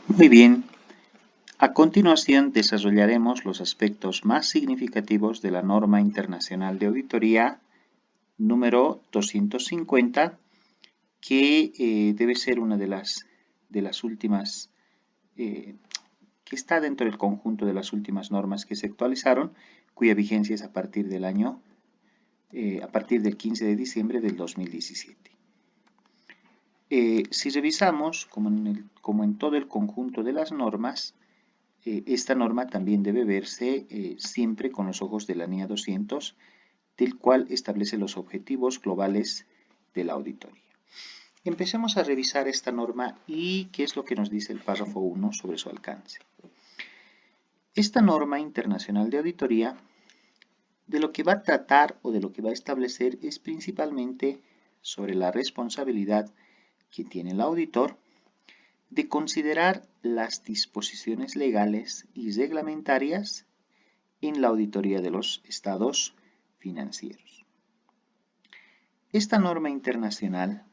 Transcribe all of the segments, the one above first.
Muy bien, a continuación desarrollaremos los aspectos más significativos de la norma internacional de auditoría número 250, que debe ser una de las últimas, que está dentro del conjunto de las últimas normas que se actualizaron, cuya vigencia es a partir a partir del 15 de diciembre del 2017. Si revisamos, como en todo el conjunto de las normas, esta norma también debe verse siempre con los ojos de la NIA 200, del cual establece los objetivos globales de la auditoría. Empecemos a revisar esta norma y qué es lo que nos dice el párrafo 1 sobre su alcance. Esta norma internacional de auditoría, de lo que va a tratar o de lo que va a establecer es principalmente sobre la responsabilidad que tiene el auditor de considerar las disposiciones legales y reglamentarias en la auditoría de los estados financieros. Esta norma internacional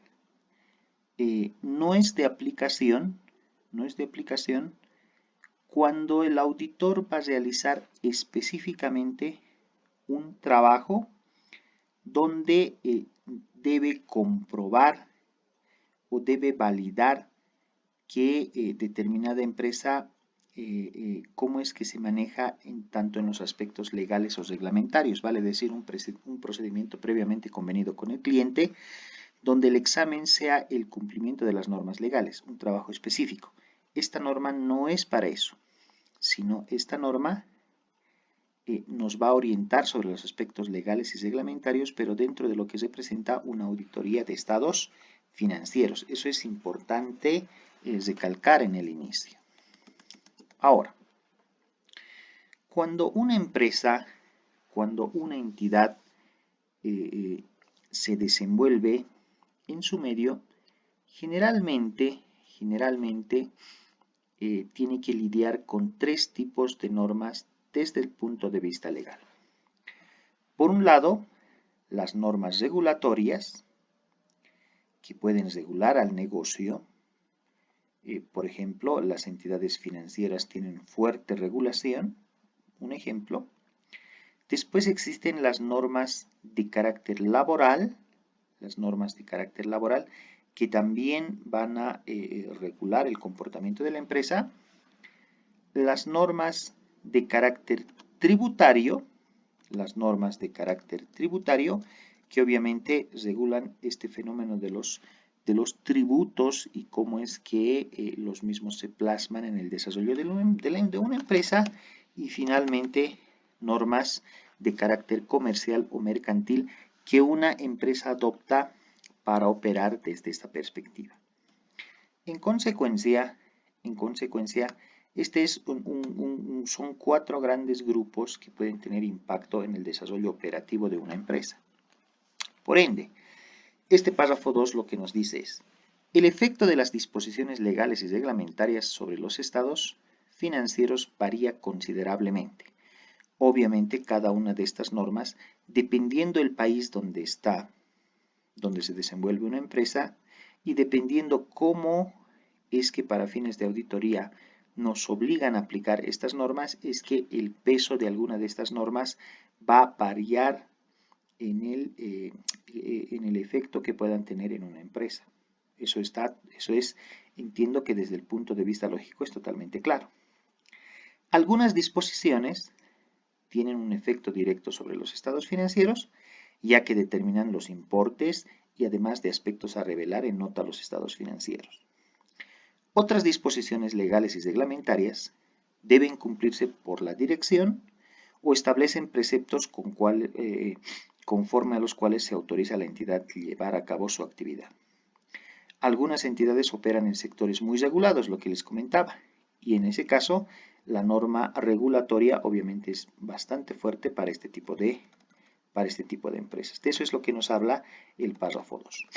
no es de aplicación cuando el auditor va a realizar específicamente un trabajo donde debe comprobar o debe validar que determinada empresa, cómo es que se maneja tanto en los aspectos legales o reglamentarios, vale decir un procedimiento previamente convenido con el cliente, donde el examen sea el cumplimiento de las normas legales, un trabajo específico. Esta norma no es para eso, sino esta norma nos va a orientar sobre los aspectos legales y reglamentarios, pero dentro de lo que representa una auditoría de estados financieros. Eso es importante recalcar en el inicio. Ahora, cuando una empresa, cuando una entidad se desenvuelve en su medio, generalmente tiene que lidiar con tres tipos de normas desde el punto de vista legal. Por un lado, las normas regulatorias, que pueden regular al negocio. Por ejemplo, las entidades financieras tienen fuerte regulación, un ejemplo. Después existen las normas de carácter laboral, que también van a regular el comportamiento de la empresa. Las normas de carácter tributario, que obviamente regulan este fenómeno de los tributos y cómo es que los mismos se plasman en el desarrollo de una empresa. Y finalmente, normas de carácter comercial o mercantil que una empresa adopta para operar desde esta perspectiva. En consecuencia, son cuatro grandes grupos que pueden tener impacto en el desarrollo operativo de una empresa. Por ende, este párrafo 2 lo que nos dice es: el efecto de las disposiciones legales y reglamentarias sobre los estados financieros varía considerablemente. Obviamente, cada una de estas normas, dependiendo del país donde se desenvuelve una empresa, y dependiendo cómo es que para fines de auditoría nos obligan a aplicar estas normas, es que el peso de alguna de estas normas va a variar en el efecto que puedan tener en una empresa. Entiendo que desde el punto de vista lógico es totalmente claro. Algunas disposiciones tienen un efecto directo sobre los estados financieros, ya que determinan los importes y además de aspectos a revelar en nota a los estados financieros. Otras disposiciones legales y reglamentarias deben cumplirse por la dirección o establecen preceptos conforme a los cuales se autoriza a la entidad llevar a cabo su actividad. Algunas entidades operan en sectores muy regulados, lo que les comentaba, y en ese caso la norma regulatoria obviamente es bastante fuerte para este tipo de empresas. De eso es lo que nos habla el párrafo 2.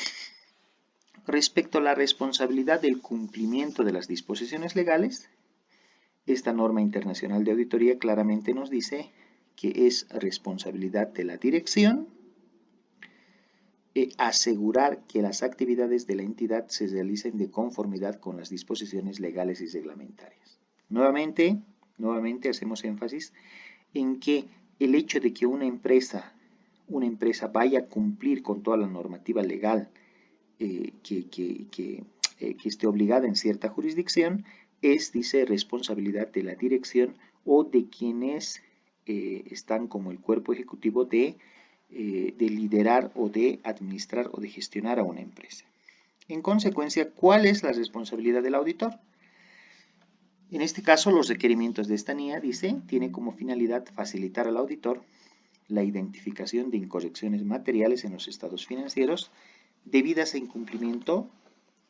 Respecto a la responsabilidad del cumplimiento de las disposiciones legales, esta norma internacional de auditoría claramente nos dice que es responsabilidad de la dirección asegurar que las actividades de la entidad se realicen de conformidad con las disposiciones legales y reglamentarias. Nuevamente hacemos énfasis en que el hecho de que una empresa vaya a cumplir con toda la normativa legal que esté obligada en cierta jurisdicción es, dice, responsabilidad de la dirección o de quienes están como el cuerpo ejecutivo de liderar o de administrar o de gestionar a una empresa. En consecuencia, ¿cuál es la responsabilidad del auditor? En este caso, los requerimientos de esta NIA, dice, tiene como finalidad facilitar al auditor la identificación de incorrecciones materiales en los estados financieros debidas a incumplimiento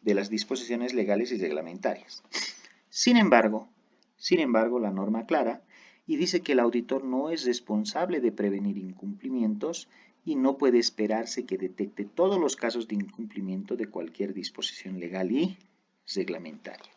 de las disposiciones legales y reglamentarias. Sin embargo, la norma aclara y dice que el auditor no es responsable de prevenir incumplimientos y no puede esperarse que detecte todos los casos de incumplimiento de cualquier disposición legal y reglamentaria.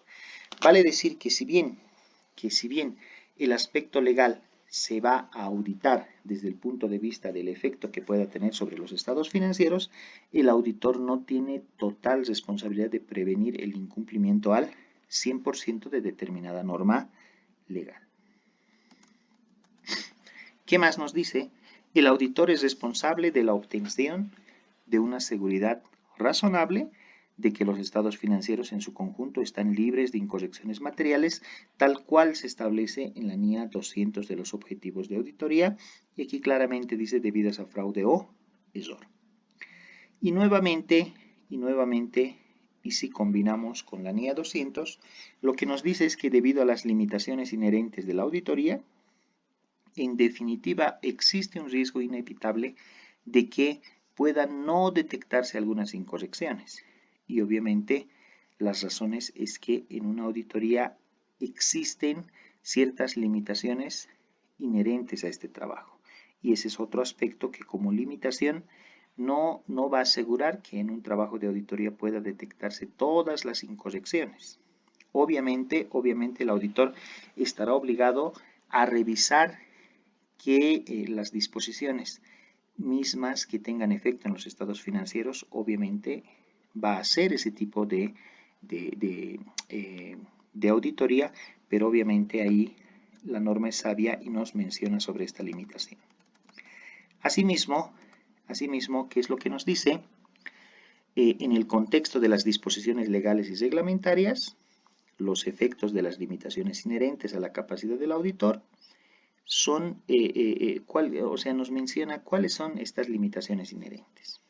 Vale decir que si bien el aspecto legal se va a auditar desde el punto de vista del efecto que pueda tener sobre los estados financieros, el auditor no tiene total responsabilidad de prevenir el incumplimiento al 100% de determinada norma legal. ¿Qué más nos dice? El auditor es responsable de la obtención de una seguridad razonable de que los estados financieros en su conjunto están libres de incorrecciones materiales, tal cual se establece en la NIA 200 de los objetivos de auditoría, y aquí claramente dice debidas a fraude o error. Y nuevamente, y si combinamos con la NIA 200, lo que nos dice es que debido a las limitaciones inherentes de la auditoría, en definitiva existe un riesgo inevitable de que puedan no detectarse algunas incorrecciones. Y obviamente las razones es que en una auditoría existen ciertas limitaciones inherentes a este trabajo. Y ese es otro aspecto que como limitación no va a asegurar que en un trabajo de auditoría pueda detectarse todas las incorrecciones. Obviamente el auditor estará obligado a revisar que las disposiciones mismas que tengan efecto en los estados financieros, obviamente va a hacer ese tipo de auditoría, pero obviamente ahí la norma es sabia y nos menciona sobre esta limitación. Asimismo, ¿qué es lo que nos dice? En el contexto de las disposiciones legales y reglamentarias, los efectos de las limitaciones inherentes a la capacidad del auditor son, nos menciona cuáles son estas limitaciones inherentes.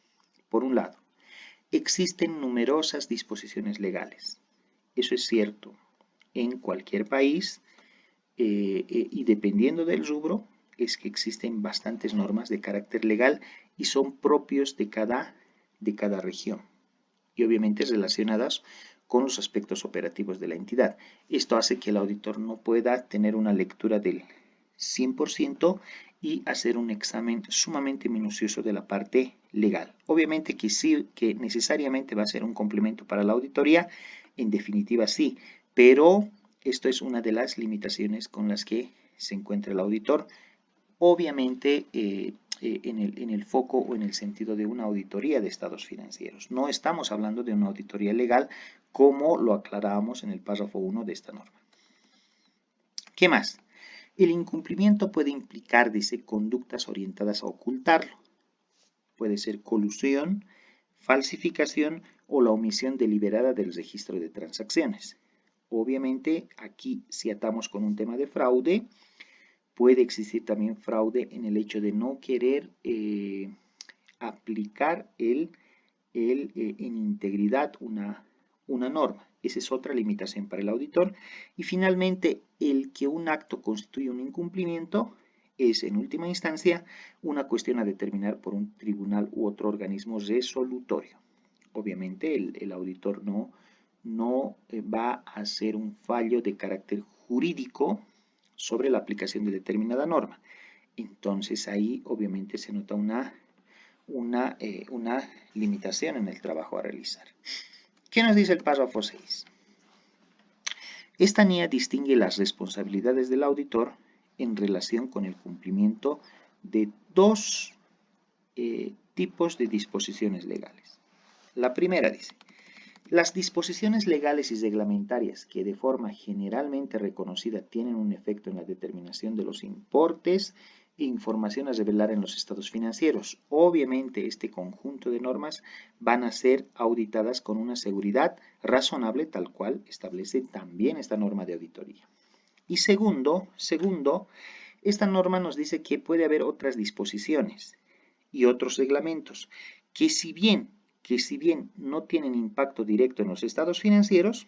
Por un lado, existen numerosas disposiciones legales. Eso es cierto en cualquier país y dependiendo del rubro, es que existen bastantes normas de carácter legal y son propios de cada región y obviamente relacionadas con los aspectos operativos de la entidad. Esto hace que el auditor no pueda tener una lectura del 100% y hacer un examen sumamente minucioso de la parte legal. Obviamente que sí, que necesariamente va a ser un complemento para la auditoría, en definitiva sí, pero esto es una de las limitaciones con las que se encuentra el auditor, obviamente en el foco o en el sentido de una auditoría de estados financieros. No estamos hablando de una auditoría legal como lo aclarábamos en el párrafo 1 de esta norma. ¿Qué más? El incumplimiento puede implicar, dice, conductas orientadas a ocultarlo. Puede ser colusión, falsificación o la omisión deliberada del registro de transacciones. Obviamente, aquí si atamos con un tema de fraude, puede existir también fraude en el hecho de no querer aplicar en integridad una norma. Esa es otra limitación para el auditor. Y finalmente, el que un acto constituye un incumplimiento es, en última instancia, una cuestión a determinar por un tribunal u otro organismo resolutorio. Obviamente, el auditor no va a hacer un fallo de carácter jurídico sobre la aplicación de determinada norma. Entonces, ahí obviamente se nota una limitación en el trabajo a realizar. ¿Qué nos dice el párrafo 6? Esta NIA distingue las responsabilidades del auditor en relación con el cumplimiento de dos tipos de disposiciones legales. La primera dice, las disposiciones legales y reglamentarias que de forma generalmente reconocida tienen un efecto en la determinación de los importes e información a revelar en los estados financieros. Obviamente este conjunto de normas van a ser auditadas con una seguridad razonable, tal cual establece también esta norma de auditoría. Y segundo, esta norma nos dice que puede haber otras disposiciones y otros reglamentos que si bien no tienen impacto directo en los estados financieros,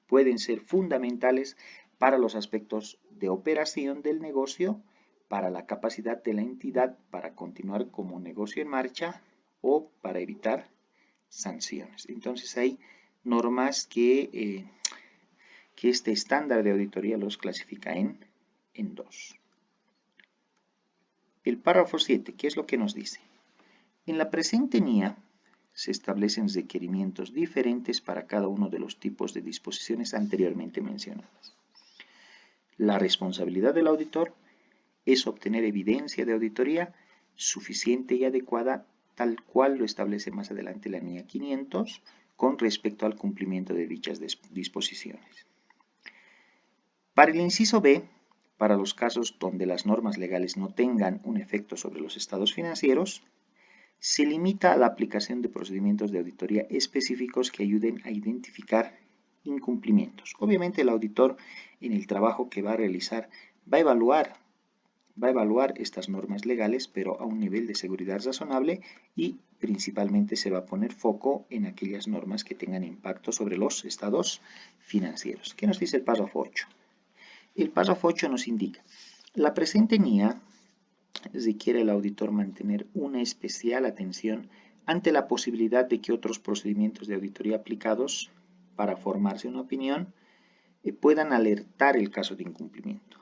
pueden ser fundamentales para los aspectos de operación del negocio, para la capacidad de la entidad para continuar como negocio en marcha o para evitar sanciones. Entonces hay normas que este estándar de auditoría los clasifica en dos. El párrafo 7, ¿qué es lo que nos dice? En la presente NIA se establecen requerimientos diferentes para cada uno de los tipos de disposiciones anteriormente mencionadas. La responsabilidad del auditor es obtener evidencia de auditoría suficiente y adecuada, tal cual lo establece más adelante la NIA 500, con respecto al cumplimiento de dichas disposiciones. Para el inciso B, para los casos donde las normas legales no tengan un efecto sobre los estados financieros, se limita a la aplicación de procedimientos de auditoría específicos que ayuden a identificar incumplimientos. Obviamente el auditor en el trabajo que va a realizar va a evaluar estas normas legales, pero a un nivel de seguridad razonable y principalmente se va a poner foco en aquellas normas que tengan impacto sobre los estados financieros. ¿Qué nos dice el párrafo 8? El párrafo 8 nos indica, la presente NIA requiere al auditor mantener una especial atención ante la posibilidad de que otros procedimientos de auditoría aplicados para formarse una opinión puedan alertar el caso de incumplimiento.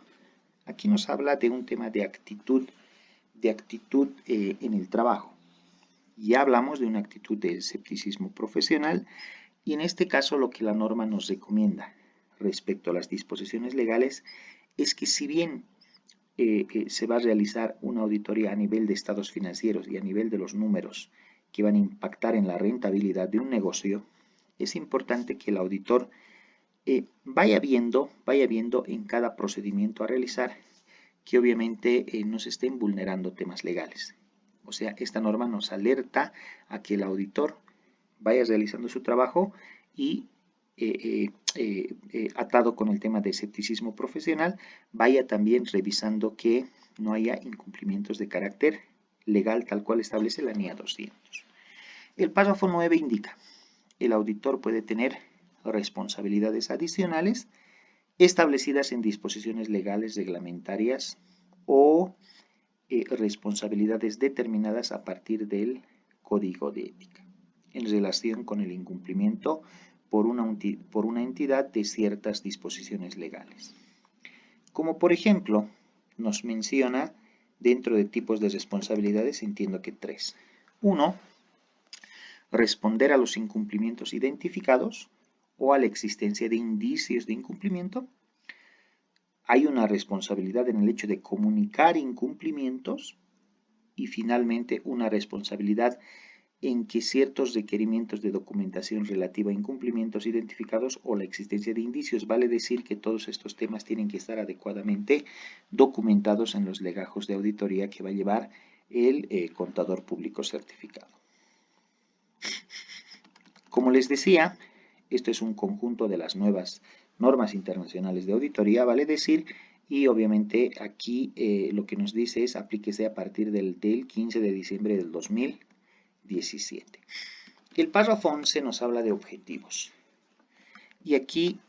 Aquí nos habla de un tema de actitud en el trabajo. Ya hablamos de una actitud de escepticismo profesional y en este caso lo que la norma nos recomienda respecto a las disposiciones legales es que si bien se va a realizar una auditoría a nivel de estados financieros y a nivel de los números que van a impactar en la rentabilidad de un negocio, es importante que el auditor vaya viendo en cada procedimiento a realizar que obviamente no se estén vulnerando temas legales. O sea, esta norma nos alerta a que el auditor vaya realizando su trabajo y atado con el tema de escepticismo profesional, vaya también revisando que no haya incumplimientos de carácter legal tal cual establece la NIA 200. El párrafo 9 indica, el auditor puede tener responsabilidades adicionales establecidas en disposiciones legales, reglamentarias o responsabilidades determinadas a partir del Código de Ética en relación con el incumplimiento por una entidad de ciertas disposiciones legales. Como por ejemplo, nos menciona dentro de tipos de responsabilidades, entiendo que 3. 1. Responder a los incumplimientos identificados o a la existencia de indicios de incumplimiento. Hay una responsabilidad en el hecho de comunicar incumplimientos y finalmente una responsabilidad en que ciertos requerimientos de documentación relativa a incumplimientos identificados o la existencia de indicios, vale decir que todos estos temas tienen que estar adecuadamente documentados en los legajos de auditoría que va a llevar el contador público certificado. Como les decía, esto es un conjunto de las nuevas normas internacionales de auditoría, vale decir, y obviamente aquí lo que nos dice es aplíquese a partir del 15 de diciembre del 2017. El párrafo 11 nos habla de objetivos. Y aquí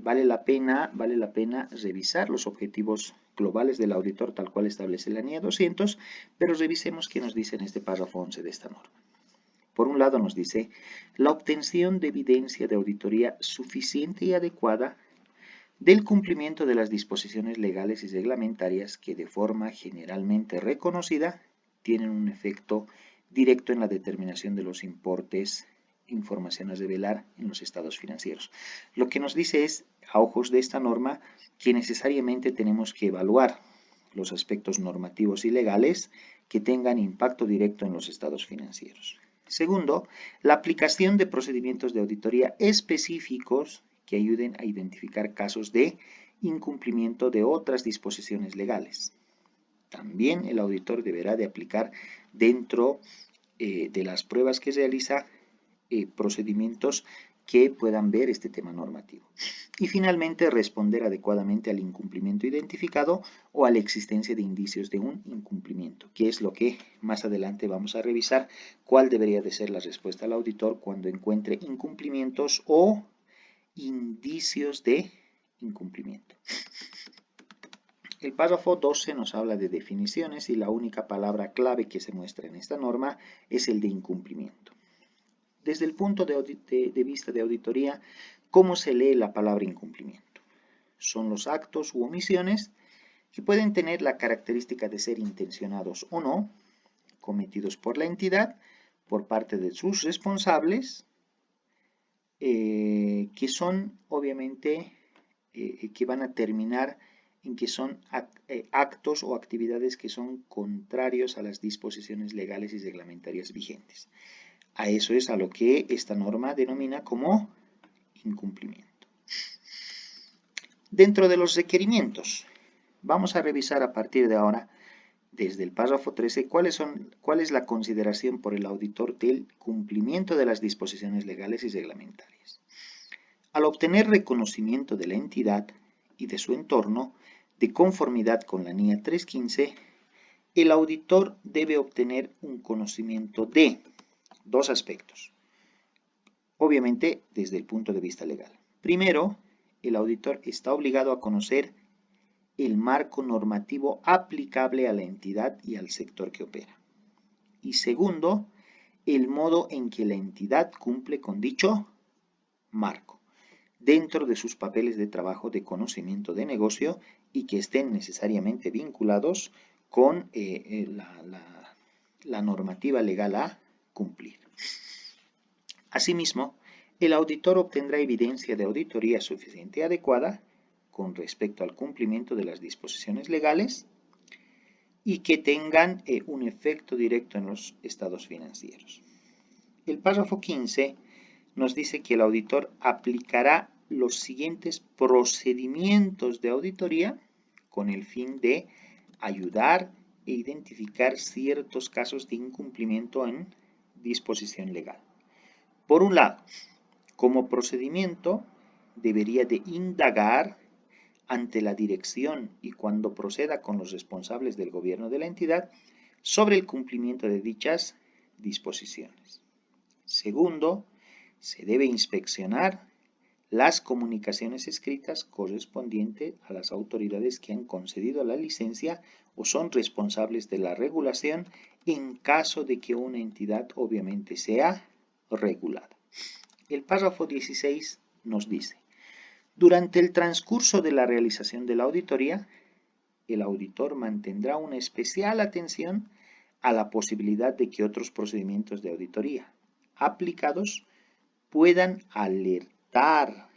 vale la pena revisar los objetivos globales del auditor tal cual establece la NIA 200, pero revisemos qué nos dice en este párrafo 11 de esta norma. Por un lado nos dice, la obtención de evidencia de auditoría suficiente y adecuada del cumplimiento de las disposiciones legales y reglamentarias que de forma generalmente reconocida tienen un efecto directo en la determinación de los importes, información a revelar en los estados financieros. Lo que nos dice es, a ojos de esta norma, que necesariamente tenemos que evaluar los aspectos normativos y legales que tengan impacto directo en los estados financieros. Segundo, la aplicación de procedimientos de auditoría específicos que ayuden a identificar casos de incumplimiento de otras disposiciones legales. También el auditor deberá de aplicar dentro de las pruebas que realiza procedimientos que puedan ver este tema normativo. Y finalmente, responder adecuadamente al incumplimiento identificado o a la existencia de indicios de un incumplimiento, que es lo que más adelante vamos a revisar, cuál debería de ser la respuesta al auditor cuando encuentre incumplimientos o indicios de incumplimiento. El párrafo 12 nos habla de definiciones y la única palabra clave que se muestra en esta norma es el de incumplimiento. Desde el punto de vista de auditoría, ¿cómo se lee la palabra incumplimiento? Son los actos u omisiones que pueden tener la característica de ser intencionados o no, cometidos por la entidad, por parte de sus responsables, que son obviamente, que van a terminar en que son actos o actividades que son contrarios a las disposiciones legales y reglamentarias vigentes. A eso es a lo que esta norma denomina como incumplimiento. Dentro de los requerimientos, vamos a revisar a partir de ahora, desde el párrafo 13, cuál es la consideración por el auditor del cumplimiento de las disposiciones legales y reglamentarias. Al obtener reconocimiento de la entidad y de su entorno, de conformidad con la NIA 315, el auditor debe obtener un conocimiento de dos aspectos, obviamente desde el punto de vista legal. Primero, el auditor está obligado a conocer el marco normativo aplicable a la entidad y al sector que opera. Y segundo, el modo en que la entidad cumple con dicho marco, dentro de sus papeles de trabajo de conocimiento de negocio y que estén necesariamente vinculados con la normativa legal a cumplir. Asimismo, el auditor obtendrá evidencia de auditoría suficiente y adecuada con respecto al cumplimiento de las disposiciones legales y que tengan un efecto directo en los estados financieros. El párrafo 15 nos dice que el auditor aplicará los siguientes procedimientos de auditoría con el fin de ayudar e identificar ciertos casos de incumplimiento en disposición legal. Por un lado, como procedimiento, debería de indagar ante la dirección y cuando proceda con los responsables del gobierno de la entidad sobre el cumplimiento de dichas disposiciones. Segundo, se debe inspeccionar las comunicaciones escritas correspondientes a las autoridades que han concedido la licencia o son responsables de la regulación en caso de que una entidad obviamente sea regulada. El párrafo 16 nos dice: durante el transcurso de la realización de la auditoría, el auditor mantendrá una especial atención a la posibilidad de que otros procedimientos de auditoría aplicados puedan alertar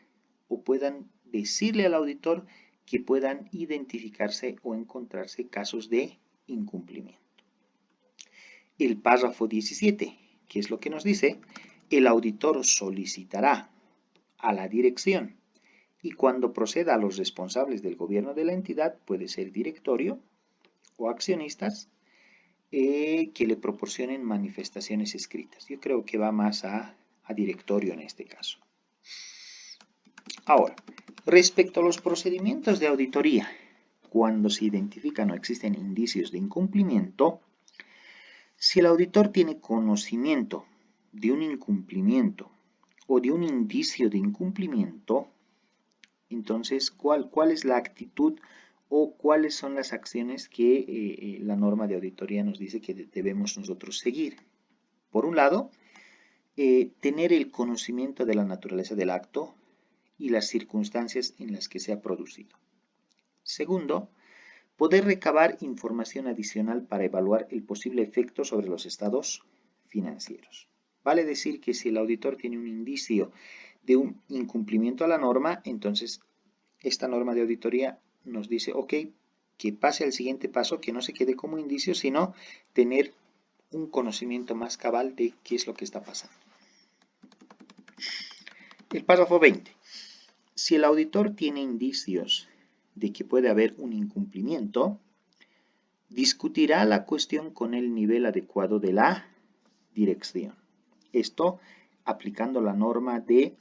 o puedan decirle al auditor que puedan identificarse o encontrarse casos de incumplimiento. El párrafo 17, ¿qué es lo que nos dice? El auditor solicitará a la dirección y cuando proceda a los responsables del gobierno de la entidad, puede ser directorio o accionistas, que le proporcionen manifestaciones escritas. Yo creo que va más a directorio en este caso. Ahora, respecto a los procedimientos de auditoría, cuando se identifican o existen indicios de incumplimiento, si el auditor tiene conocimiento de un incumplimiento o de un indicio de incumplimiento, entonces, ¿cuál es la actitud o cuáles son las acciones que la norma de auditoría nos dice que debemos nosotros seguir? Por un lado, tener el conocimiento de la naturaleza del acto y las circunstancias en las que se ha producido. Segundo, poder recabar información adicional para evaluar el posible efecto sobre los estados financieros. Vale decir que si el auditor tiene un indicio de un incumplimiento a la norma, entonces esta norma de auditoría nos dice, ok, que pase al siguiente paso, que no se quede como indicio, sino tener un conocimiento más cabal de qué es lo que está pasando. El párrafo 20. Si el auditor tiene indicios de que puede haber un incumplimiento, discutirá la cuestión con el nivel adecuado de la dirección. Esto aplicando la norma de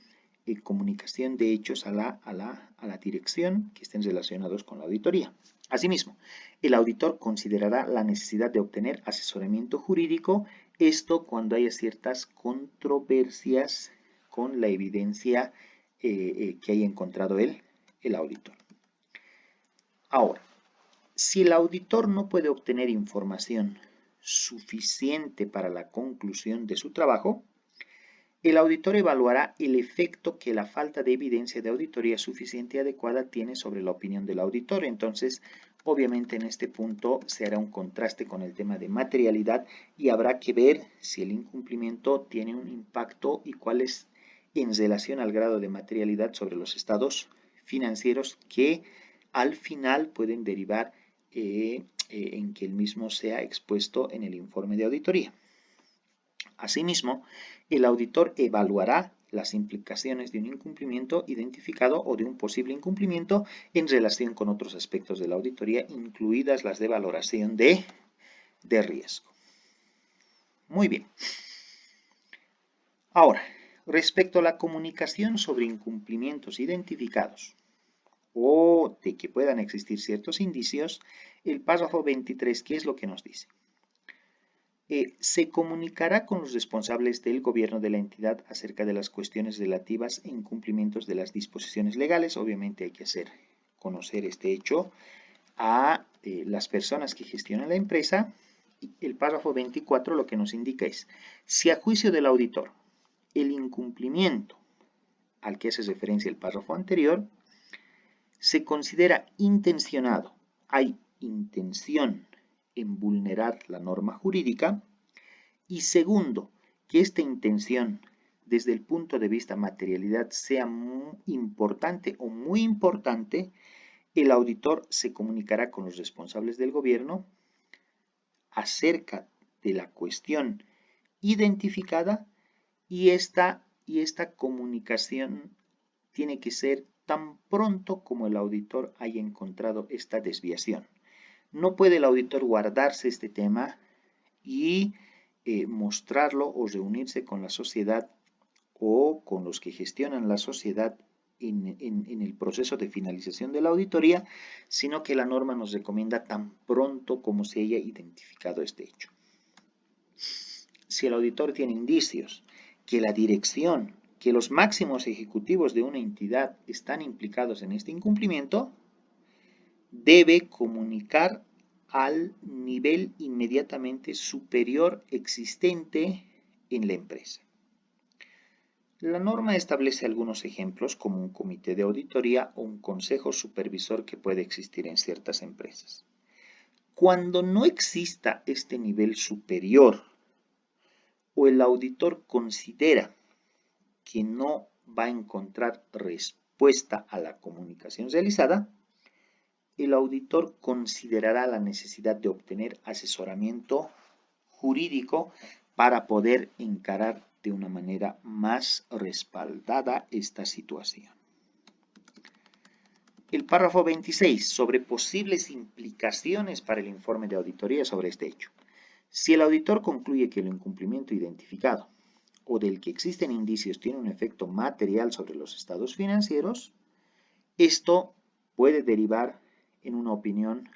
comunicación de hechos a la dirección que estén relacionados con la auditoría. Asimismo, el auditor considerará la necesidad de obtener asesoramiento jurídico, esto cuando haya ciertas controversias con la evidencia que haya encontrado el auditor. Ahora, si el auditor no puede obtener información suficiente para la conclusión de su trabajo, el auditor evaluará el efecto que la falta de evidencia de auditoría suficiente y adecuada tiene sobre la opinión del auditor. Entonces, obviamente en este punto se hará un contraste con el tema de materialidad y habrá que ver si el incumplimiento tiene un impacto y cuál es en relación al grado de materialidad sobre los estados financieros que al final pueden derivar en que el mismo sea expuesto en el informe de auditoría. Asimismo, el auditor evaluará las implicaciones de un incumplimiento identificado o de un posible incumplimiento en relación con otros aspectos de la auditoría, incluidas las de valoración de riesgo. Muy bien. Ahora, respecto a la comunicación sobre incumplimientos identificados o de que puedan existir ciertos indicios, el párrafo 23, ¿qué es lo que nos dice? Se comunicará con los responsables del gobierno de la entidad acerca de las cuestiones relativas a incumplimientos de las disposiciones legales. Obviamente hay que hacer conocer este hecho a las personas que gestionan la empresa. El párrafo 24 lo que nos indica es, si a juicio del auditor el incumplimiento al que hace referencia el párrafo anterior se considera intencionado, hay intención en vulnerar la norma jurídica, y segundo, que esta intención desde el punto de vista materialidad sea muy importante o muy importante, el auditor se comunicará con los responsables del gobierno acerca de la cuestión identificada y esta comunicación tiene que ser tan pronto como el auditor haya encontrado esta desviación. No puede el auditor guardarse este tema y mostrarlo o reunirse con la sociedad o con los que gestionan la sociedad en el proceso de finalización de la auditoría, sino que la norma nos recomienda tan pronto como se haya identificado este hecho. Si el auditor tiene indicios que la dirección, que los máximos ejecutivos de una entidad están implicados en este incumplimiento, debe comunicar al nivel inmediatamente superior existente en la empresa. La norma establece algunos ejemplos como un comité de auditoría o un consejo supervisor que puede existir en ciertas empresas. Cuando no exista este nivel superior o el auditor considera que no va a encontrar respuesta a la comunicación realizada, el auditor considerará la necesidad de obtener asesoramiento jurídico para poder encarar de una manera más respaldada esta situación. El párrafo 26, sobre posibles implicaciones para el informe de auditoría sobre este hecho. Si el auditor concluye que el incumplimiento identificado o del que existen indicios tiene un efecto material sobre los estados financieros, esto puede derivar en una opinión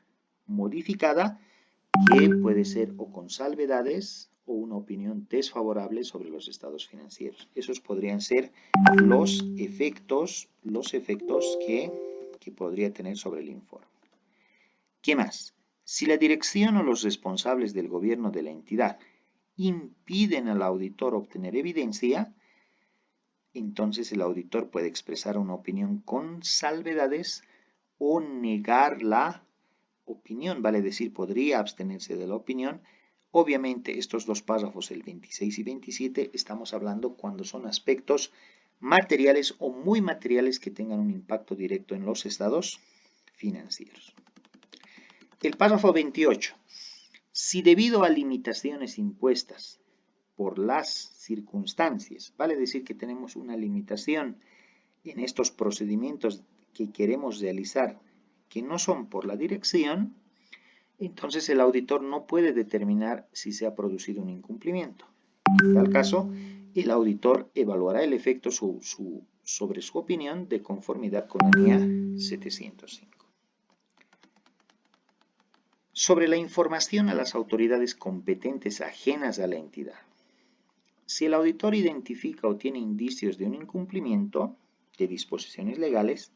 modificada que puede ser o con salvedades o una opinión desfavorable sobre los estados financieros. Esos podrían ser los efectos que podría tener sobre el informe. ¿Qué más? Si la dirección o los responsables del gobierno de la entidad impiden al auditor obtener evidencia, entonces el auditor puede expresar una opinión con salvedades o negar la opinión, vale decir, podría abstenerse de la opinión. Obviamente estos dos párrafos, el 26 y 27, estamos hablando cuando son aspectos materiales o muy materiales que tengan un impacto directo en los estados financieros. El párrafo 28. Si debido a limitaciones impuestas por las circunstancias, vale decir que tenemos una limitación en estos procedimientos que queremos realizar que no son por la dirección, entonces el auditor no puede determinar si se ha producido un incumplimiento. En tal caso, el auditor evaluará el efecto sobre su opinión de conformidad con la NIA 705. Sobre la información a las autoridades competentes ajenas a la entidad. Si el auditor identifica o tiene indicios de un incumplimiento de disposiciones legales,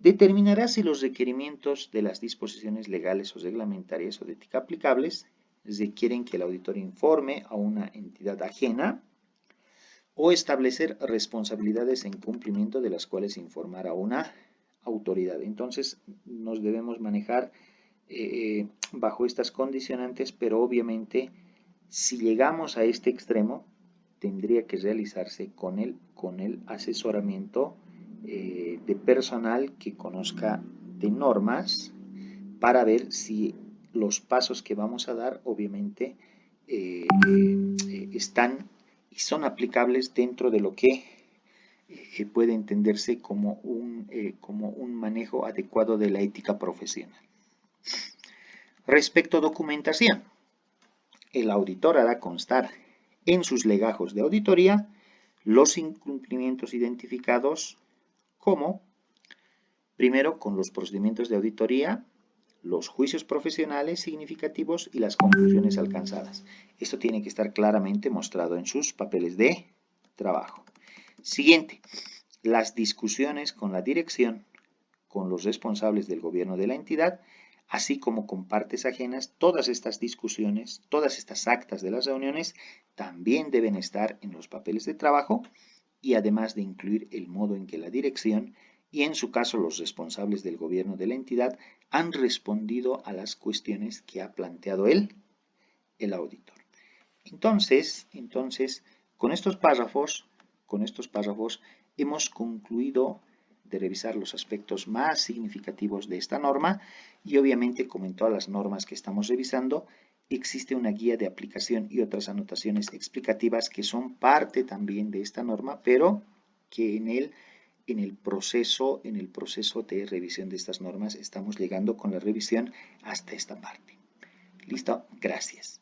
determinará si los requerimientos de las disposiciones legales o reglamentarias o de ética aplicables requieren que el auditor informe a una entidad ajena o establecer responsabilidades en cumplimiento de las cuales informar a una autoridad. Entonces nos debemos manejar bajo estas condicionantes, pero obviamente si llegamos a este extremo tendría que realizarse con el asesoramiento de personal que conozca de normas para ver si los pasos que vamos a dar obviamente están y son aplicables dentro de lo que puede entenderse como un manejo adecuado de la ética profesional. Respecto a documentación, el auditor hará constar en sus legajos de auditoría los incumplimientos identificados como, primero, con los procedimientos de auditoría, los juicios profesionales significativos y las conclusiones alcanzadas. Esto tiene que estar claramente mostrado en sus papeles de trabajo. Siguiente, las discusiones con la dirección, con los responsables del gobierno de la entidad, así como con partes ajenas. Todas estas discusiones, todas estas actas de las reuniones también deben estar en los papeles de trabajo y además de incluir el modo en que la dirección y en su caso los responsables del gobierno de la entidad han respondido a las cuestiones que ha planteado el auditor. Entonces, con estos párrafos hemos concluido de revisar los aspectos más significativos de esta norma y obviamente, como en todas las normas que estamos revisando, existe una guía de aplicación y otras anotaciones explicativas que son parte también de esta norma, pero que en el proceso de revisión de estas normas estamos llegando con la revisión hasta esta parte. ¿Listo? Gracias.